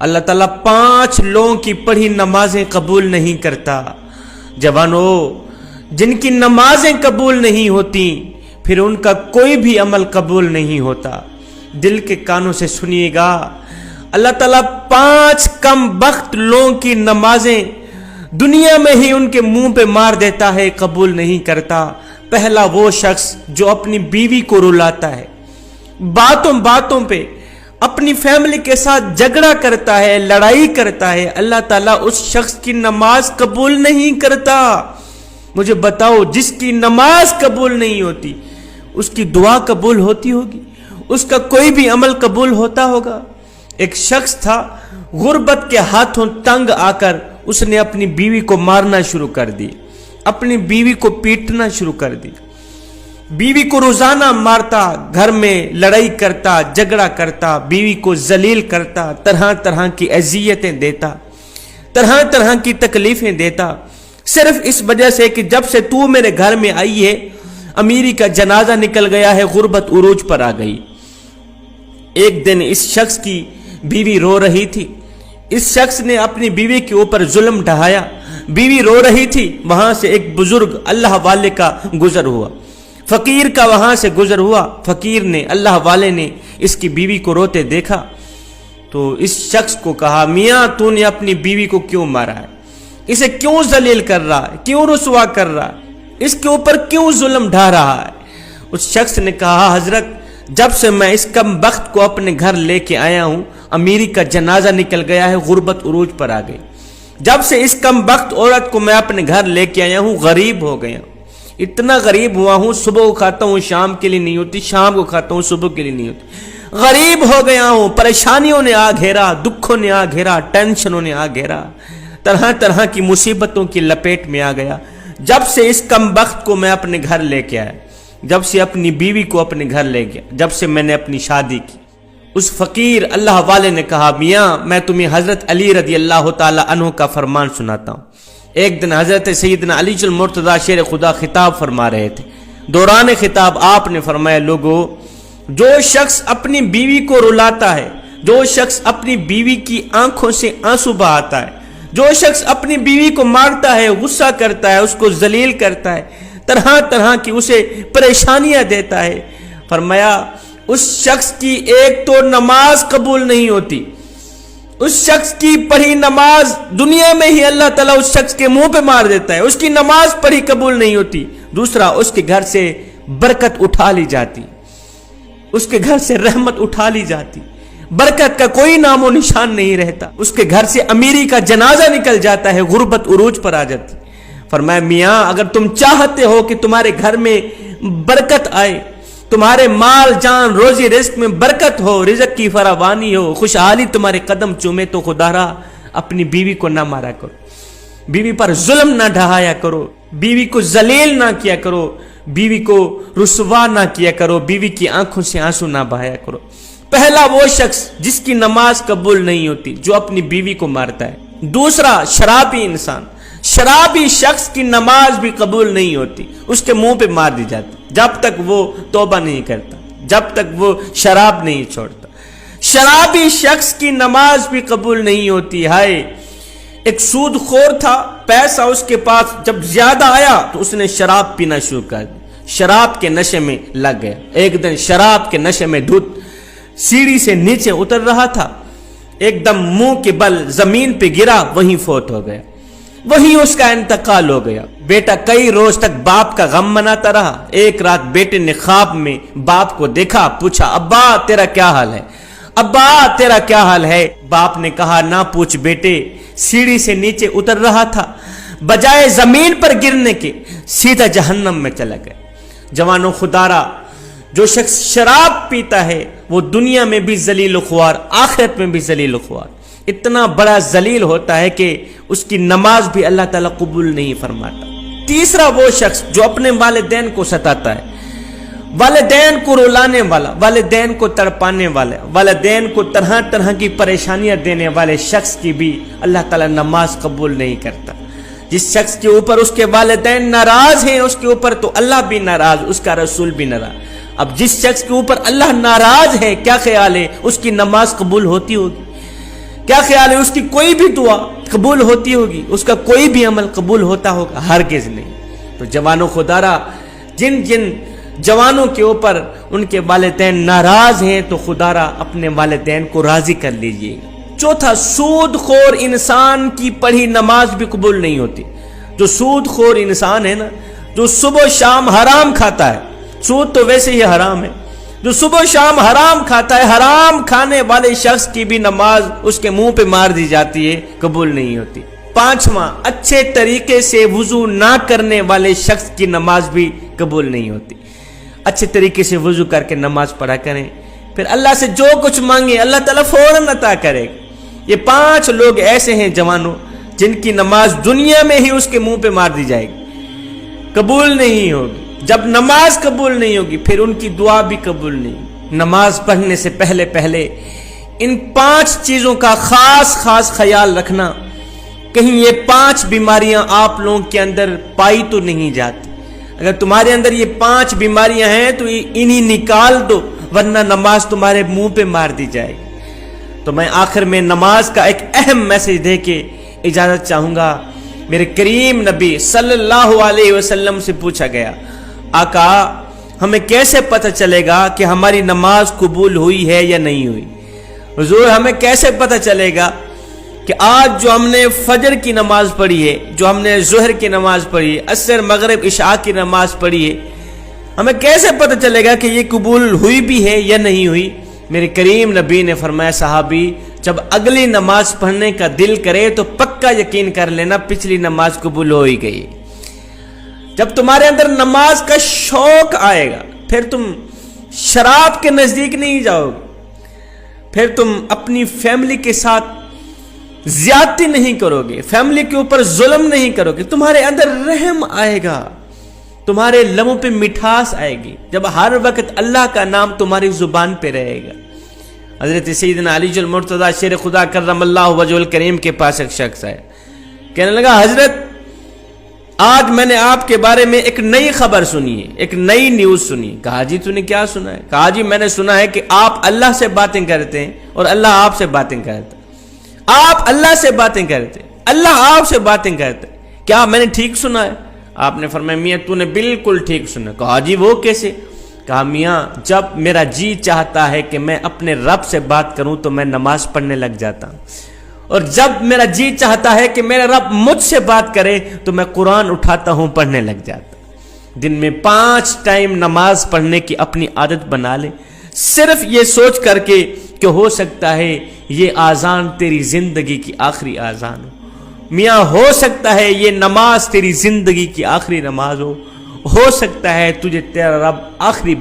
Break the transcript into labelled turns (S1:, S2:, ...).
S1: اللہ تعالیٰ 5 لوگوں کی پڑھی نمازیں قبول نہیں کرتا۔ جوانوں، جن کی نمازیں قبول نہیں ہوتی پھر ان کا کوئی بھی عمل قبول نہیں ہوتا۔ دل کے کانوں سے سنیے گا، اللہ تعالیٰ 5 کم بخت لوگوں کی نمازیں دنیا میں ہی ان کے منہ پہ مار دیتا ہے، قبول نہیں کرتا۔ پہلا وہ شخص جو اپنی بیوی کو رلاتا ہے، باتوں باتوں پہ اپنی فیملی کے ساتھ جھگڑا کرتا ہے، لڑائی کرتا ہے، اللہ تعالیٰ اس شخص کی نماز قبول نہیں کرتا۔ مجھے بتاؤ، جس کی نماز قبول نہیں ہوتی اس کی دعا قبول ہوتی ہوگی؟ اس کا کوئی بھی عمل قبول ہوتا ہوگا؟ ایک شخص تھا، غربت کے ہاتھوں تنگ آ کر اس نے اپنی بیوی کو مارنا شروع کر دی، اپنی بیوی کو پیٹنا شروع کر دی، بیوی کو روزانہ مارتا، گھر میں لڑائی کرتا، جھگڑا کرتا، بیوی کو ذلیل کرتا، طرح طرح کی اذیتیں دیتا، طرح طرح کی تکلیفیں دیتا، صرف اس وجہ سے کہ جب سے تو میرے گھر میں آئی ہے امیری کا جنازہ نکل گیا ہے، غربت عروج پر آ گئی۔ ایک دن اس شخص کی بیوی رو رہی تھی، اس شخص نے اپنی بیوی کے اوپر ظلم ڈھایا، بیوی رو رہی تھی، وہاں سے ایک بزرگ اللہ والے کا گزر ہوا، فقیر کا وہاں سے گزر ہوا، فقیر نے، اللہ والے نے اس کی بیوی کو روتے دیکھا تو اس شخص کو کہا، میاں تو نے اپنی بیوی کو کیوں مارا ہے؟ اسے کیوں ذلیل کر رہا ہے؟ کیوں رسوا کر رہا ہے؟ اس کے اوپر کیوں ظلم ڈھا رہا ہے؟ اس شخص نے کہا، حضرت جب سے میں اس کم بخت کو اپنے گھر لے کے آیا ہوں امیری کا جنازہ نکل گیا ہے، غربت عروج پر آ گئی، جب سے اس کم بخت عورت کو میں اپنے گھر لے کے آیا ہوں غریب ہو گیا ہوں، اتنا غریب ہوا ہوں، صبح کو کھاتا ہوں شام کے لیے نہیں ہوتی، شام کو کھاتا ہوں صبح کے لیے نہیں ہوتی، غریب ہو گیا ہوں، پریشانیوں نے آ گھیرا، دکھوں نے آ گھیرا، ٹینشنوں نے آ گھیرا، طرح طرح کی مصیبتوں کی لپیٹ میں آ گیا، جب سے اس کم بخت کو میں اپنے گھر لے کے آیا، جب سے اپنی بیوی کو اپنے گھر لے گیا، جب سے میں نے اپنی شادی کی۔ اس فقیر اللہ والے نے کہا، میاں میں تمہیں حضرت علی رضی اللہ تعالی عنہ کا فرمان سناتا ہوں۔ ایک دن حضرت سیدنا علی المرتضی شیر خدا خطاب فرما رہے تھے، دوران خطاب آپ نے فرمایا، لوگو جو شخص اپنی بیوی کو رلاتا ہے، جو شخص اپنی بیوی کی آنکھوں سے آنسو بہاتا ہے، جو شخص اپنی بیوی کو مارتا ہے، غصہ کرتا ہے، اس کو ذلیل کرتا ہے، طرح طرح کی اسے پریشانیاں دیتا ہے، فرمایا اس شخص کی ایک تو نماز قبول نہیں ہوتی، اس شخص کی پڑھی نماز دنیا میں ہی اللہ تعالیٰ اس شخص کے منہ پہ مار دیتا ہے، اس کی نماز پڑھی قبول نہیں ہوتی، دوسرا اس کے گھر سے برکت اٹھا لی جاتی، اس کے گھر سے رحمت اٹھا لی جاتی، برکت کا کوئی نام و نشان نہیں رہتا، اس کے گھر سے امیری کا جنازہ نکل جاتا ہے، غربت عروج پر آ جاتی۔ فرمایا، میاں اگر تم چاہتے ہو کہ تمہارے گھر میں برکت آئے، تمہارے مال جان روزی رزق میں برکت ہو، رزق کی فراوانی ہو، خوشحالی تمہارے قدم چومے، تو خدارا اپنی بیوی کو نہ مارا کرو، بیوی پر ظلم نہ ڈھایا کرو، بیوی کو ذلیل نہ کیا کرو، بیوی کو رسوا نہ کیا کرو، بیوی کی آنکھوں سے آنسو نہ بہایا کرو۔ پہلا وہ شخص جس کی نماز قبول نہیں ہوتی، جو اپنی بیوی کو مارتا ہے۔ دوسرا شرابی انسان، شرابی شخص کی نماز بھی قبول نہیں ہوتی، اس کے منہ پہ مار دی جاتی جب تک وہ توبہ نہیں کرتا، جب تک وہ شراب نہیں چھوڑتا۔ شرابی شخص کی نماز بھی قبول نہیں ہوتی۔ ہائے، ایک سود خور تھا، پیسہ اس کے پاس جب زیادہ آیا تو اس نے شراب پینا شروع کر دی، شراب کے نشے میں لگ گیا۔ ایک دن شراب کے نشے میں دھت سیڑھی سے نیچے اتر رہا تھا، ایک دم منہ کے بل زمین پہ گرا، وہیں فوت ہو گیا، وہیں اس کا انتقال ہو گیا۔ بیٹا کئی روز تک باپ کا غم مناتا رہا۔ ایک رات بیٹے نے خواب میں باپ کو دیکھا، پوچھا، ابا تیرا کیا حال ہے؟ ابا تیرا کیا حال ہے؟ باپ نے کہا، نہ پوچھ بیٹے، سیڑھی سے نیچے اتر رہا تھا، بجائے زمین پر گرنے کے سیدھا جہنم میں چلا گیا۔ جوانوں، خدارا جو شخص شراب پیتا ہے وہ دنیا میں بھی ذلیل و خوار، آخرت میں بھی ذلیل و خوار، اتنا بڑا ذلیل ہوتا ہے کہ اس کی نماز بھی اللہ تعالیٰ قبول نہیں فرماتا۔ تیسرا وہ شخص جو اپنے والدین کو ستاتا ہے، والدین کو رلانے والا، والدین کو تڑپانے والا، والدین کو طرح طرح کی پریشانیاں دینے والے شخص کی بھی اللہ تعالیٰ نماز قبول نہیں کرتا۔ جس شخص کے اوپر اس کے والدین ناراض ہیں، اس کے اوپر تو اللہ بھی ناراض، اس کا رسول بھی ناراض۔ اب جس شخص کے اوپر اللہ ناراض ہے، کیا خیال ہے اس کی نماز قبول ہوتی ہوگی؟ کیا خیال ہے اس کی کوئی بھی دعا قبول ہوتی ہوگی؟ اس کا کوئی بھی عمل قبول ہوتا ہوگا؟ ہرگز نہیں۔ تو جوانوں خدا را، جن جن جوانوں کے اوپر ان کے والدین ناراض ہیں تو خدا را اپنے والدین کو راضی کر لیجئے۔ چوتھا، سود خور انسان کی پڑھی نماز بھی قبول نہیں ہوتی۔ جو سود خور انسان ہے نا، جو صبح و شام حرام کھاتا ہے، سود تو ویسے ہی حرام ہے، جو صبح و شام حرام کھاتا ہے، حرام کھانے والے شخص کی بھی نماز اس کے منہ پہ مار دی جاتی ہے، قبول نہیں ہوتی۔ پانچواں، اچھے طریقے سے وضو نہ کرنے والے شخص کی نماز بھی قبول نہیں ہوتی۔ اچھے طریقے سے وضو کر کے نماز پڑھا کریں، پھر اللہ سے جو کچھ مانگے اللہ تعالیٰ فوراً عطا کرے گا۔ یہ 5 لوگ ایسے ہیں جوانوں جن کی نماز دنیا میں ہی اس کے منہ پہ مار دی جائے گی، قبول نہیں ہوگی۔ جب نماز قبول نہیں ہوگی پھر ان کی دعا بھی قبول نہیں۔ نماز پڑھنے سے پہلے ان 5 چیزوں کا خاص خیال رکھنا، کہیں یہ 5 بیماریاں آپ لوگوں کے اندر پائی تو نہیں جاتی۔ اگر تمہارے اندر یہ 5 بیماریاں ہیں تو انہی نکال دو، ورنہ نماز تمہارے منہ پہ مار دی جائے گی۔ تو میں آخر میں نماز کا ایک اہم میسج دے کے اجازت چاہوں گا۔ میرے کریم نبی صلی اللہ علیہ وسلم سے پوچھا گیا، آقا ہمیں کیسے پتہ چلے گا کہ ہماری نماز قبول ہوئی ہے یا نہیں ہوئی؟ حضور ہمیں کیسے پتہ چلے گا کہ آج جو ہم نے فجر کی نماز پڑھی ہے، جو ہم نے ظہر کی نماز پڑھی ہے، عصر مغرب عشاء کی نماز پڑھی ہے، ہمیں کیسے پتہ چلے گا کہ یہ قبول ہوئی بھی ہے یا نہیں ہوئی؟ میرے کریم نبی نے فرمایا، صحابی جب اگلی نماز پڑھنے کا دل کرے تو پکا یقین کر لینا پچھلی نماز قبول ہو ہی گئی۔ جب تمہارے اندر نماز کا شوق آئے گا پھر تم شراب کے نزدیک نہیں جاؤ گے، پھر تم اپنی فیملی کے ساتھ زیادتی نہیں کرو گے، فیملی کے اوپر ظلم نہیں کرو گے، تمہارے اندر رحم آئے گا، تمہارے لبوں پہ مٹھاس آئے گی جب ہر وقت اللہ کا نام تمہاری زبان پہ رہے گا۔ حضرت سیدنا علی المرتضیٰ شیر خدا کرم اللہ وجہ الکریم کے پاس ایک شخص آیا، کہنے لگا، حضرت آج میں نے آپ کے بارے میں ایک نئی خبر سنی ہے، ایک نئی نیوز سنی۔ کہا جی تو نے کیا سنا ہے؟ کہا جی میں نے سنا ہے کہ آپ اللہ سے باتیں کرتے ہیں اور اللہ آپ سے باتیں کرتا ہے۔ آپ اللہ سے باتیں کرتے، اللہ آپ سے باتیں کرتے، کیا میں نے ٹھیک سنا ہے؟ آپ نے فرمایا، میاں تو نے بالکل ٹھیک سنا۔ کہا جی وہ کیسے؟ کہا میاں جب میرا جی چاہتا ہے کہ میں اپنے رب سے بات کروں تو میں نماز پڑھنے لگ جاتا ہوں، اور جب میرا جی چاہتا ہے کہ میرا رب مجھ سے بات کرے تو میں قرآن اٹھاتا ہوں، پڑھنے لگ جاتا ہوں۔ دن میں 5 ٹائم نماز پڑھنے کی اپنی عادت بنا لے، صرف یہ سوچ کر کے کہ ہو سکتا ہے یہ آذان تیری زندگی کی آخری آذان ہو، میاں ہو سکتا ہے یہ نماز تیری زندگی کی آخری نماز ہو سکتا ہے تجھے تیرا رب آخری